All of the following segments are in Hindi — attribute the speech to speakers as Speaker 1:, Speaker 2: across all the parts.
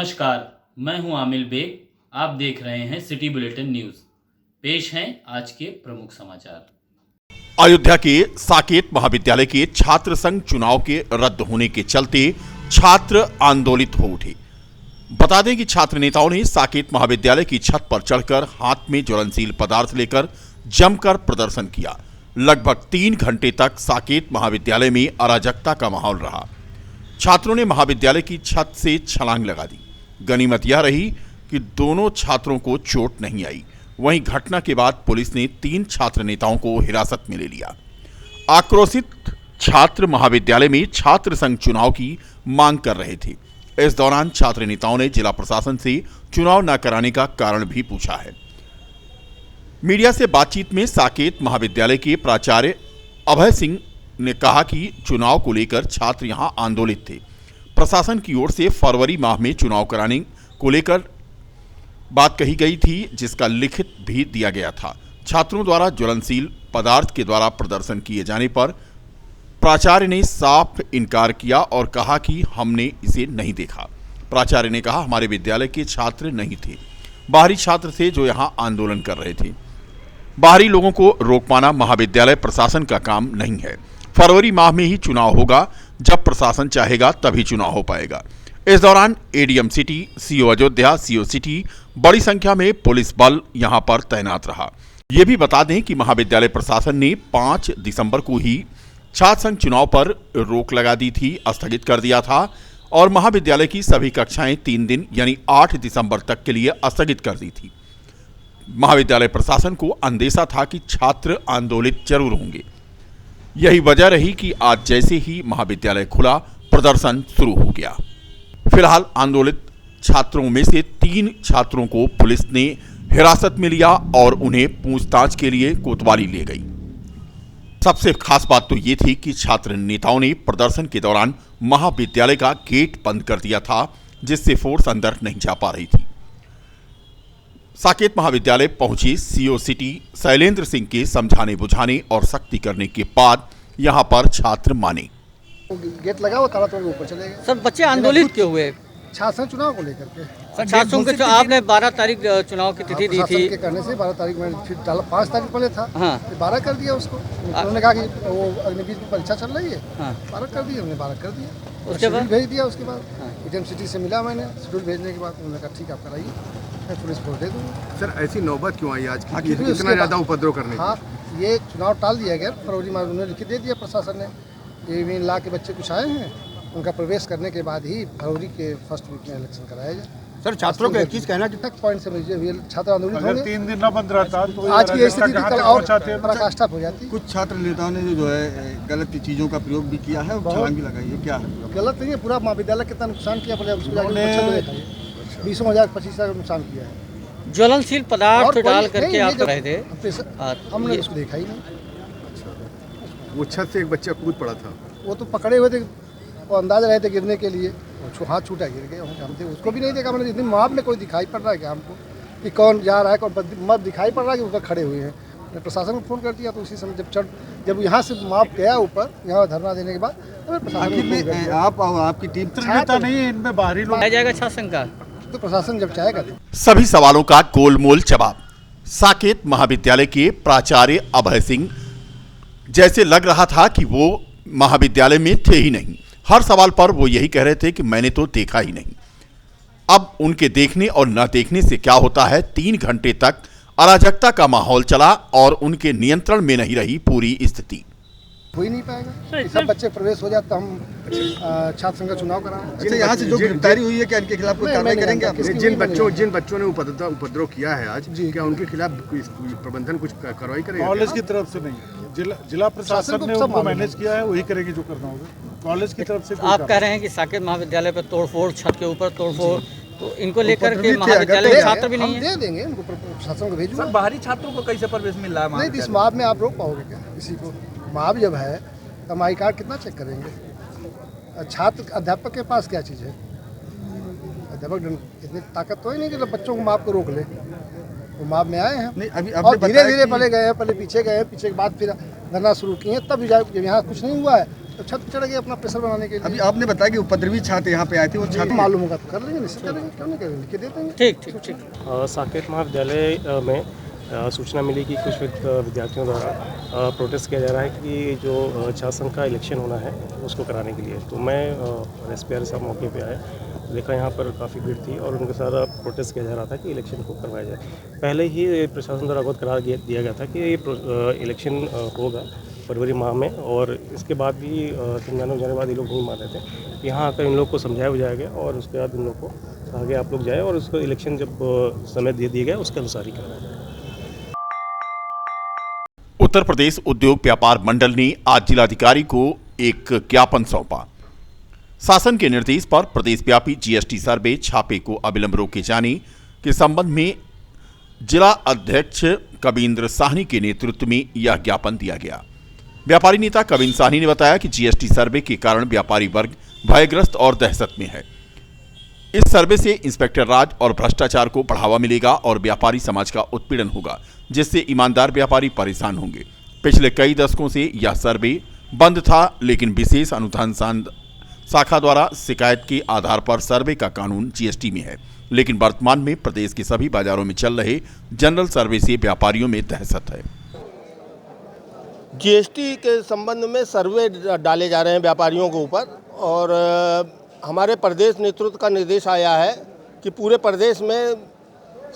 Speaker 1: नमस्कार, मैं हूं आमिर बेग। आप देख रहे हैं सिटी बुलेटिन न्यूज़। पेश हैं आज के प्रमुख समाचार।
Speaker 2: अयोध्या के साकेत महाविद्यालय के छात्र संघ चुनाव के रद्द होने के चलते छात्र आंदोलित हो उठे। बता दें कि छात्र नेताओं ने साकेत महाविद्यालय की छत पर चढ़कर हाथ में ज्वलनशील पदार्थ लेकर जमकर प्रदर्शन किया। लगभग 3 घंटे तक साकेत महाविद्यालय में अराजकता का माहौल रहा। छात्रों ने महाविद्यालय की छत से छलांग लगा दी। गनीमत यह रही कि दोनों छात्रों को चोट नहीं आई। वहीं घटना के बाद पुलिस ने 3 छात्र नेताओं को हिरासत में ले लिया। आक्रोशित छात्र महाविद्यालय में छात्र संघ चुनाव की मांग कर रहे थे। इस दौरान छात्र नेताओं ने जिला प्रशासन से चुनाव न कराने का कारण भी पूछा है। मीडिया से बातचीत में साकेत महाविद्यालय के प्राचार्य अभय सिंह ने कहा कि चुनाव को लेकर छात्र यहां आंदोलित थे। प्रशासन की ओर से फरवरी माह में चुनाव कराने को लेकर बात कही गई थी, जिसका लिखित भी दिया गया था। छात्रों द्वारा ज्वलनशील पदार्थ के द्वारा प्रदर्शन किए जाने पर प्राचार्य ने साफ इनकार किया और कहा कि हमने इसे नहीं देखा। प्राचार्य ने कहा, हमारे विद्यालय के छात्र नहीं थे, बाहरी छात्र थे जो यहां आंदोलन कर रहे थे। बाहरी लोगों को रोक पाना महाविद्यालय प्रशासन का काम नहीं है। फरवरी माह में ही चुनाव होगा, जब प्रशासन चाहेगा तभी चुनाव हो पाएगा। इस दौरान ADM city, CO Ayodhya, CO city, बड़ी संख्या में पुलिस बल यहां पर तैनात रहा। यह भी बता दें कि महाविद्यालय प्रशासन ने 5 दिसंबर को ही छात्र संघ चुनाव पर रोक लगा दी थी, स्थगित कर दिया था और महाविद्यालय की सभी कक्षाएं 3 दिन यानी 8 दिसंबर तक के लिए स्थगित कर दी थी। महाविद्यालय प्रशासन को अंदेशा था कि छात्र आंदोलित जरूर होंगे। यही वजह रही कि आज जैसे ही महाविद्यालय खुला, प्रदर्शन शुरू हो गया। फिलहाल आंदोलित छात्रों में से 3 छात्रों को पुलिस ने हिरासत में लिया और उन्हें पूछताछ के लिए कोतवाली ले गई। सबसे खास बात तो ये थी कि छात्र नेताओं ने प्रदर्शन के दौरान महाविद्यालय का गेट बंद कर दिया था, जिससे फोर्स अंदर नहीं जा पा रही थी। साकेत महाविद्यालय पहुंचे सीओ सिटी शैलेंद्र सिंह के समझाने बुझाने और सख्ती करने के बाद यहां पर छात्र माने।
Speaker 3: गेट लगा हुआ ताला तोड़ के ऊपर चले गए।
Speaker 4: सर बच्चे आंदोलित क्यों हुए?
Speaker 3: छात्र चुनाव को लेकर के।
Speaker 4: छात्रों के आपने 12 तारीख चुनाव की तिथि दी थी।
Speaker 3: के करने से 12 तारीख में फिर 5 तारीख पहले था।
Speaker 4: हाँ।
Speaker 3: 12 कर दिया उसको। उन्होंने कहा कि वो अग्निवीर की परीक्षा चल रही है।
Speaker 4: हाँ।
Speaker 3: 12 कर दिया, उन्होंने 12 कर दिया।
Speaker 4: उसके बाद
Speaker 3: भेज दिया। उसके बाद एडीएम सिटी से मिला मैंने, शेड्यूल भेजने के बाद उन्होंने कहा ठीक आप कराइए, मैं पुलिस को दे दूँगा।
Speaker 5: सर ऐसी नौबत क्यों आई आज की इतना ज़्यादा उपद्रव करने की?
Speaker 3: हाँ, ये चुनाव टाल दिया गया। फरवरी में उन्होंने लिखित दे दिया प्रशासन ने। ये भी ला के बच्चे कुछ आए हैं, उनका प्रवेश करने के बाद ही फरवरी के फर्स्ट वीक में इलेक्शन कराया जाए।
Speaker 5: सर छात्रों का एक चीज कहना कि
Speaker 3: तक पॉइंट से मुझे छात्र आंदोलित होंगे।
Speaker 6: 3 दिन न बंद रहता तो
Speaker 3: आज की स्थिति कल और पराकाष्ठा हो जाती।
Speaker 5: कुछ छात्र नेताओं ने जो है गलत चीजों का प्रयोग भी किया है और छलांग भी लगाई है, क्या है?
Speaker 3: गलत नहीं है, पूरा महाविद्यालय कितना नुकसान किया, बोले उसको जाकर 20,000 25,000 नुकसान किया है।
Speaker 4: ज्वलनशील पदार्थ डाल करके आप रहे थे।
Speaker 3: हमने उसको देखा ही नहीं।
Speaker 5: वो छत से एक बच्चा कूद पड़ा था,
Speaker 3: वो तो पकड़े हुए थे, वो अंदाज रहे थे गिरने के लिए, हाथ छूटा गिर गए। हम थे उसको भी नहीं देखा मैंने। जिस दिन माप में कोई दिखाई पड़ रहा है क्या हमको कि कौन जा रहा है, कौन मत दिखाई पड़ रहा है कि ऊपर खड़े हुए हैं। मैंने प्रशासन को फ़ोन कर दिया, तो उसी समय जब यहाँ से माप गया ऊपर, यहाँ धरना देने के बाद तो प्रशासन
Speaker 5: आप और आपकी टीम
Speaker 6: नेता नहीं है, इनमें बाहरी लोग
Speaker 4: जाएगा छात्र संघ का,
Speaker 3: तो प्रशासन जब चाहेगा।
Speaker 2: सभी सवालों का गोलमोल जवाब साकेत महाविद्यालय के प्राचार्य अभय सिंह जैसे लग रहा था कि वो महाविद्यालय में थे ही नहीं। हर सवाल पर वो यही कह रहे थे कि मैंने तो देखा ही नहीं। अब उनके देखने और न देखने से क्या होता है, 3 घंटे तक अराजकता का माहौल चला और उनके नियंत्रण में नहीं रही पूरी स्थिति।
Speaker 3: हो ही नहीं पाएगा। सब बच्चे प्रवेश हो जाए तो हम छात्र संघ का चुनाव कराएं।
Speaker 5: अच्छा, यहाँ से जो गिरफ्तारी हुई है क्या इनके खिलाफ कोई कार्रवाई करेंगे आप? जिन बच्चों ने उपद्रव किया है आज, क्या उनके खिलाफ प्रबंधन कुछ कार्रवाई करेगा?
Speaker 6: कॉलेज की तरफ से नहीं, जिला प्रशासन ने उनको मैनेज किया है, वही करेंगे जो करना होगा। कॉलेज की तरफ से
Speaker 4: आप कह रहे हैं कि साकेत महाविद्यालय पर तोड़फोड़, छत के ऊपर तोड़फोड़, तो इनको लेकर के महाविद्यालय के छात्र भी नहीं है?
Speaker 3: दे देंगे उनको, प्रशासन को भेजूंगा।
Speaker 7: बाहरी छात्रों को कैसे प्रवेश मिल रहा है?
Speaker 3: नहीं, इस माप में आप रोक पाओगे क्या किसी को? माप जब है तो माई कार्ड कितना चेक करेंगे? छात्र अध्यापक के पास क्या चीज़ है? अध्यापक इतनी ताकत तो ही नहीं कि बच्चों को माप को रोक ले। वो माप में आए हैं और धीरे धीरे पहले गए हैं, पहले पीछे गए हैं, पीछे के बाद फिर धरना शुरू किए हैं। तब जब यहाँ कुछ नहीं हुआ है तो छत चढ़ गए अपना प्रेशर बनाने के लिए।
Speaker 5: अभी आपने बताया कि उपद्रवी छात्र यहाँ पे आए थे, वो छात्र
Speaker 3: मालूम होगा तो कर लेंगे, निश्चित करेंगे, क्यों नहीं करेंगे, लिख के दे देंगे।
Speaker 4: ठीक ठीक ठीक।
Speaker 8: साकेत महाविद्यालय में सूचना मिली कि कुछ विद्यार्थियों द्वारा प्रोटेस्ट किया जा रहा है कि जो छात्र संघ का इलेक्शन होना है उसको कराने के लिए। तो मैं SPR साहब मौके पे आए, देखा यहाँ पर काफ़ी भीड़ थी और उनके साथ प्रोटेस्ट किया जा रहा था कि इलेक्शन को करवाया जाए। पहले ही प्रशासन द्वारा अवगत करार दिया गया था कि इलेक्शन होगा फरवरी माह में, और इसके बाद भी समझाने बुझाने के बाद ये लोग नहीं मान रहे थे। यहाँ आकर इन लोग को समझाया बुझाया गया और उसके बाद इन लोग को आगे आप लोग जाए और उसको इलेक्शन जब समय दे दिया गया उसके अनुसार ही करवाया जाए।
Speaker 2: उत्तर प्रदेश उद्योग व्यापार मंडल ने आज जिलाधिकारी को एक ज्ञापन सौंपा। शासन के निर्देश पर प्रदेशव्यापी GST सर्वे छापे को अविलंब रोके जाने के संबंध में जिला अध्यक्ष कविंद्र साहनी के नेतृत्व में यह ज्ञापन दिया गया। व्यापारी नेता कविंद्र साहनी ने बताया कि GST सर्वे के कारण व्यापारी वर्ग भयग्रस्त और दहशत में है। इस सर्वे से इंस्पेक्टर राज और भ्रष्टाचार को बढ़ावा मिलेगा और व्यापारी समाज का उत्पीड़न होगा, जिससे ईमानदार व्यापारी परेशान होंगे। पिछले कई दशकों से यह सर्वे बंद था, लेकिन विशेष अनुसंधान शाखा द्वारा शिकायत के आधार पर सर्वे का कानून GST में है, लेकिन वर्तमान में प्रदेश के सभी बाजारों में चल रहे जनरल सर्वे से व्यापारियों में दहशत है।
Speaker 9: GST के संबंध में सर्वे डाले जा रहे हैं व्यापारियों के ऊपर, और हमारे प्रदेश नेतृत्व का निर्देश आया है कि पूरे प्रदेश में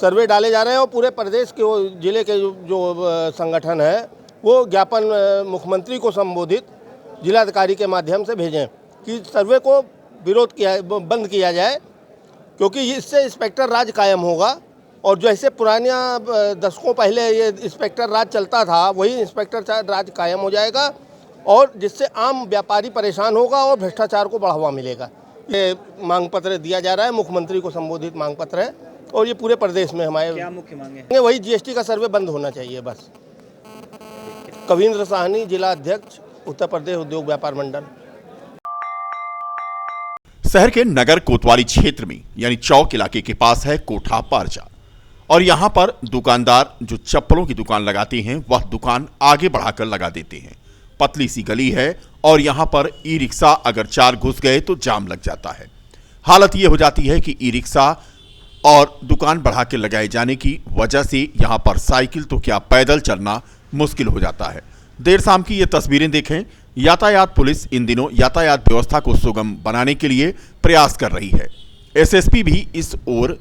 Speaker 9: सर्वे डाले जा रहे हैं और पूरे प्रदेश के जिले के जो संगठन है वो ज्ञापन मुख्यमंत्री को संबोधित जिलाधिकारी के माध्यम से भेजें कि सर्वे को बंद किया जाए, क्योंकि इससे इंस्पेक्टर राज कायम होगा। और जैसे पुराने दशकों पहले ये इंस्पेक्टर राज चलता था, वही इंस्पेक्टर राज कायम हो जाएगा और जिससे आम व्यापारी परेशान होगा और भ्रष्टाचार को बढ़ावा मिलेगा। ये मांग पत्र दिया जा रहा है, मुख्यमंत्री को संबोधित मांग पत्र है, और ये पूरे प्रदेश में हमारे
Speaker 7: क्या मुख्य मांगे?
Speaker 9: वही GST का सर्वे बंद होना चाहिए बस। कविंद्र साहनी, जिला अध्यक्ष, उत्तर प्रदेश उद्योग व्यापार मंडल।
Speaker 2: शहर के नगर कोतवाली क्षेत्र में यानी चौक इलाके के पास है कोठा पारचा, और यहां पर दुकानदार जो चप्पलों की दुकान लगाते हैं वह दुकान आगे बढ़ाकर लगा देते हैं। पतली सी गली है और यहां पर ई-रिक्शा अगर 4 घुस गए तो जाम लग जाता है। हालत यह हो जाती है कि ई-रिक्शा और दुकान बढ़ा के लगाए जाने की वजह से यहां पर साइकिल तो क्या पैदल चलना मुश्किल हो जाता है। देर शाम की ये तस्वीरें देखें। यातायात पुलिस इन दिनों यातायात व्यवस्था को सुगम बनाने के लिए प्रयास कर रही है। SSP भी इस ओर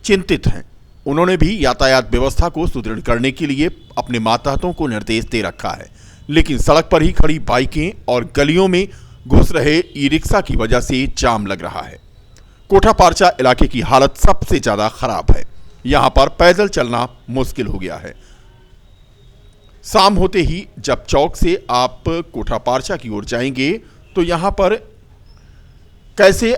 Speaker 2: चिंतित हैं। उन्होंने भी यातायात व्यवस्था को सुदृढ़ करने के लिए अपने मातहतों को निर्देश दे रखा है, लेकिन सड़क पर ही खड़ी बाइकें और गलियों में घुस रहे ई-रिक्शा की वजह से जाम लग रहा है। कोठा पारचा इलाके की हालत सबसे ज्यादा खराब है। यहां पर पैदल चलना मुश्किल हो गया है। शाम होते ही जब चौक से आप कोठा पारचा की ओर जाएंगे तो यहां पर कैसे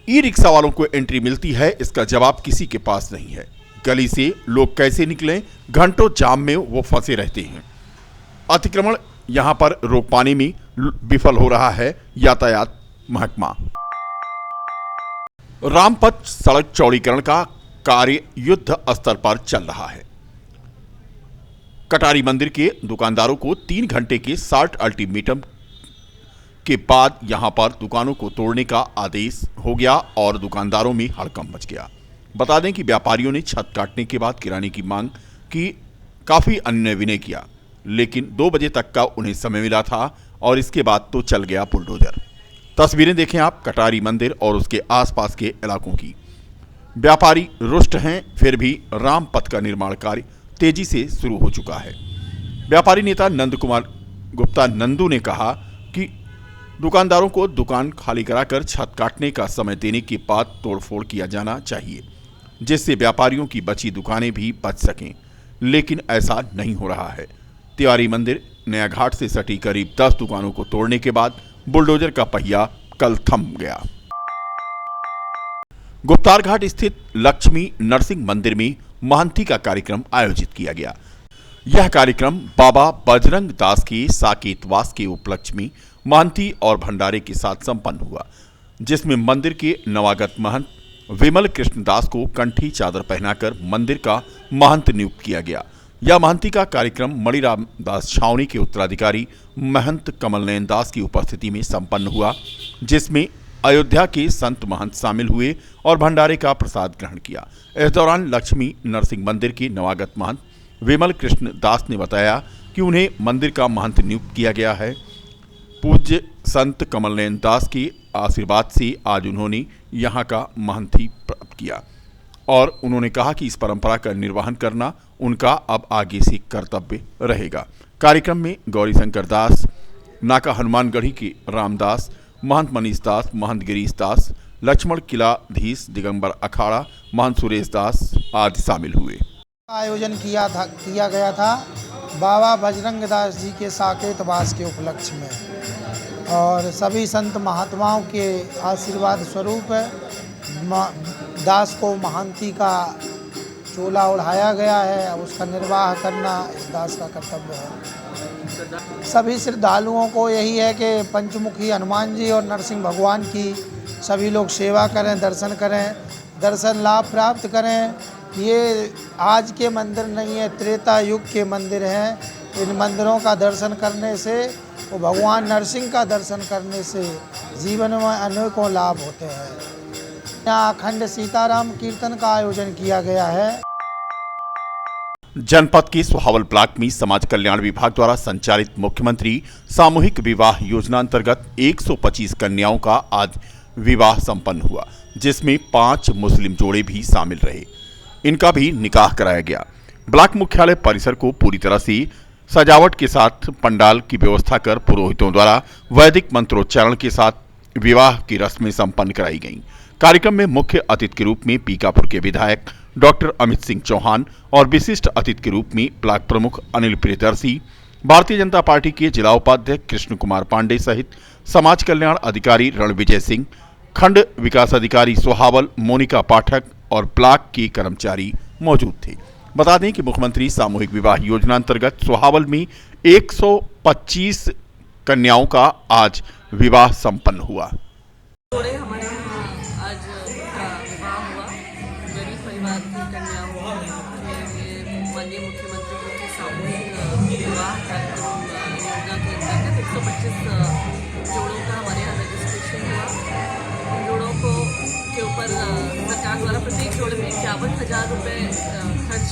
Speaker 2: ई-रिक्शा वालों को एंट्री मिलती है, इसका जवाब किसी के पास नहीं है। गली से लोग कैसे निकलें, घंटों जाम में वो फंसे रहते हैं। अतिक्रमण यहां पर रोक पाने में विफल हो रहा है यातायात महकमा। रामपथ सड़क चौड़ीकरण का कार्य युद्ध स्तर पर चल रहा है। कटारी मंदिर के दुकानदारों को 3 घंटे के शॉर्ट अल्टीमेटम के बाद यहां पर दुकानों को तोड़ने का आदेश हो गया और दुकानदारों में हड़कंप मच गया। बता दें कि व्यापारियों ने छत काटने के बाद किराने की मांग की काफी अन्य विनय किया, लेकिन 2 बजे तक का उन्हें समय मिला था और इसके बाद तो चल गया बुलडोजर। तस्वीरें देखें आप कटारी मंदिर और उसके आसपास के इलाकों की। व्यापारी रुष्ट हैं, फिर भी रामपथ का निर्माण कार्य तेजी से शुरू हो चुका है। व्यापारी नेता नंद कुमार गुप्ता नंदू ने कहा कि दुकानदारों को दुकान खाली कराकर छत काटने का समय देने के बाद तोड़फोड़ किया जाना चाहिए, जिससे व्यापारियों की बची दुकानें भी बच सकें, लेकिन ऐसा नहीं हो रहा है। तिवारी मंदिर नया घाट से सटी करीब 10 दुकानों को तोड़ने के बाद बुलडोजर का पहिया कल थम गया। गुप्तार घाट स्थित लक्ष्मी नरसिंह मंदिर में महंती का कार्यक्रम आयोजित किया गया। यह कार्यक्रम बाबा बजरंग दास के साकेतवास के उपलक्ष्य में महंती और भंडारे के साथ संपन्न हुआ, जिसमें मंदिर के नवागत महंत विमल कृष्ण दास को कंठी चादर पहनाकर मंदिर का महंत नियुक्त किया गया। यह महंती का कार्यक्रम मणिराम दास छावनी के उत्तराधिकारी महंत कमल नयन दास की उपस्थिति में संपन्न हुआ, जिसमें अयोध्या के संत महंत शामिल हुए और भंडारे का प्रसाद ग्रहण किया। इस दौरान लक्ष्मी नरसिंह मंदिर के नवागत महंत विमल कृष्ण दास ने बताया कि उन्हें मंदिर का महंत नियुक्त किया गया है। पूज्य संत कमल नयन दास के आशीर्वाद से आज उन्होंने यहाँ का महंती प्राप्त किया और उन्होंने कहा कि इस परंपरा का निर्वहन करना उनका अब आगे से कर्तव्य रहेगा। कार्यक्रम में गौरीशंकर दास, नाका हनुमानगढ़ी के रामदास, महंत मनीष दास, महंत गिरीश दास, लक्ष्मण किलाधीश, दिगंबर अखाड़ा, महंत सुरेश दास आदि शामिल हुए।
Speaker 10: आयोजन किया गया था बाबा बजरंग दास जी के साकेतवास के उपलक्ष्य में और सभी संत महात्माओं के आशीर्वाद स्वरूप दास को महंती का चोला ओढ़ाया गया है। अब उसका निर्वाह करना इस दास का कर्तव्य है। सभी श्रद्धालुओं को यही है कि पंचमुखी हनुमान जी और नरसिंह भगवान की सभी लोग सेवा करें, दर्शन करें, दर्शन लाभ प्राप्त करें। ये आज के मंदिर नहीं है, त्रेता युग के मंदिर हैं। इन मंदिरों का दर्शन करने से वो भगवान नरसिंह का दर्शन करने से जीवन में अनेकों लाभ होते हैं। यहाँ अखंड सीताराम कीर्तन का आयोजन किया गया है।
Speaker 2: जनपद के सोहावल ब्लॉक में समाज कल्याण विभाग द्वारा संचालित मुख्यमंत्री सामूहिक विवाह योजना अंतर्गत 125 कन्याओं का आज विवाह संपन्न हुआ, जिसमें 5 मुस्लिम जोड़े भी शामिल रहे। इनका भी निकाह कराया गया। ब्लॉक मुख्यालय परिसर को पूरी तरह से सजावट के साथ पंडाल की व्यवस्था कर पुरोहितों द्वारा वैदिक मंत्रोच्चारण के साथ विवाह की रस्में संपन्न कराई गईं। कार्यक्रम में मुख्य अतिथि के रूप में पीकापुर के विधायक डॉक्टर अमित सिंह चौहान और विशिष्ट अतिथि के रूप में ब्लॉक प्रमुख अनिल प्रियदर्शी, भारतीय जनता पार्टी के जिला उपाध्यक्ष कृष्ण कुमार पांडे सहित समाज कल्याण अधिकारी रणविजय सिंह, खंड विकास अधिकारी सोहावल मोनिका पाठक और ब्लॉक के कर्मचारी मौजूद थे। बता दें कि मुख्यमंत्री सामूहिक विवाह योजना अंतर्गत सोहावल में 125 कन्याओं का आज विवाह संपन्न हुआ।
Speaker 11: हमारे यहाँ आज विवाह हुआ, गरीब परिवार की कन्याओं ये माननीय मुख्यमंत्री के सामूहिक विवाह कार्यक्रम योजना के अंतर्गत 125 जोड़ों का हमारे यहाँ रजिस्ट्रेशन हुआ। इन जोड़ों के ऊपर सरकार द्वारा प्रत्येक जोड़े में 51,000 रुपये खर्च